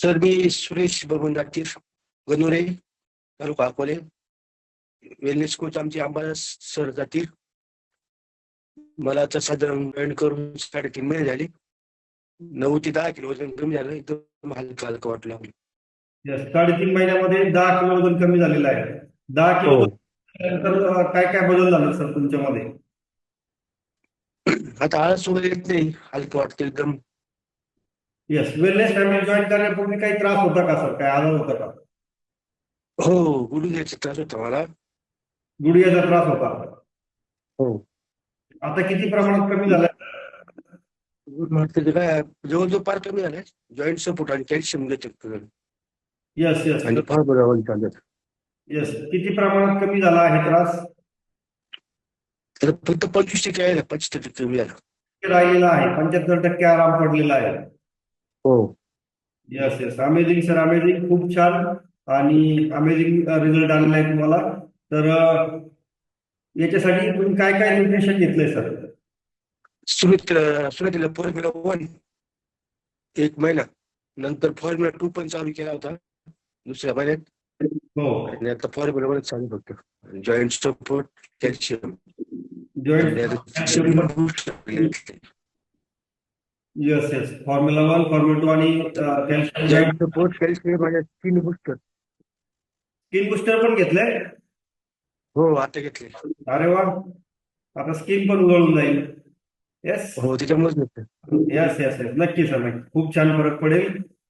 Sir मी सुरेश बबन जातीर गणुरे तालुका Akole. Wellness coach आमचे Ambadas sir जातील. मला आता साधारण जॉईन करून 3.5 महिने झाले. 9 ते 10 किलो वजन कमी झालं. एकदम हलकं हलकं वाटलं. 3.5 महिन्यामध्ये 10 किलो वजन कमी झालेलं आहे. 10 किलो हो. नंतर काय काय बदल झाले सर तुमच्यामध्ये? आता आळस वगैरे येत नाही. हलकं वाटतं एकदम. वेलनेस फॅमिली जॉईन करण्यापूर्वी काही त्रास होता का सर? काय आजार होता का? हो, गुडघ्याचा त्रास होता मला. गुडघ्याचा त्रास होता. हो. आता किती प्रमाणात कमी झालाय? वाटतं ते काय जवळजवळ फार कमी झालंय. जॉईंट सपोर्ट आणि कॅल्शियम घेतात यस यस आणि फार बरं चालत. यस किती प्रमाणात कमी झाला आहे त्रास? तर फक्त 25% आहे ना, 25% कमी झालं. राहिलेला आहे, 75% आराम पडलेला आहे. हो. Yes yes amazing sir, amazing, खूप छान आणि अमेझिंग रिझल्ट आलेला आहे तुम्हाला. तर याच्यासाठी तुम्ही काय काय न्यूट्रिशन घेतलंय सर? सुरुवातीला फॉर्म्युला 1 1 महिना, नंतर फॉर्म्युला 2 पण चालू केला होता दुसऱ्या महिन्यात. हो. आणि आता फॉर्म्युला 1 चालू फक्त. Joint support, calcium joint. Yes yes formula 1, formula 2 आणि कॅल्शियम जॉईंट सपोर्ट, कॅल्शियम आणि स्किन बुस्टर. स्किन बुस्टर पण घेतलंय? हो, आता घेतले. अरे वा, आता स्किन पण उजळून जाईल. येस हो, त्याच्यामुळेच घेतलं. यस यस यस नक्की सर, नक्की खूप छान फरक पडेल.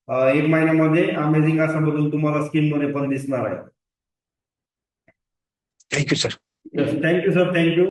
1 महिन्यामध्ये अमेझिंग असा बदल तुम्हाला स्किन मध्ये पण दिसणार आहे. Thank you sir. Yes thank you sir, thank you.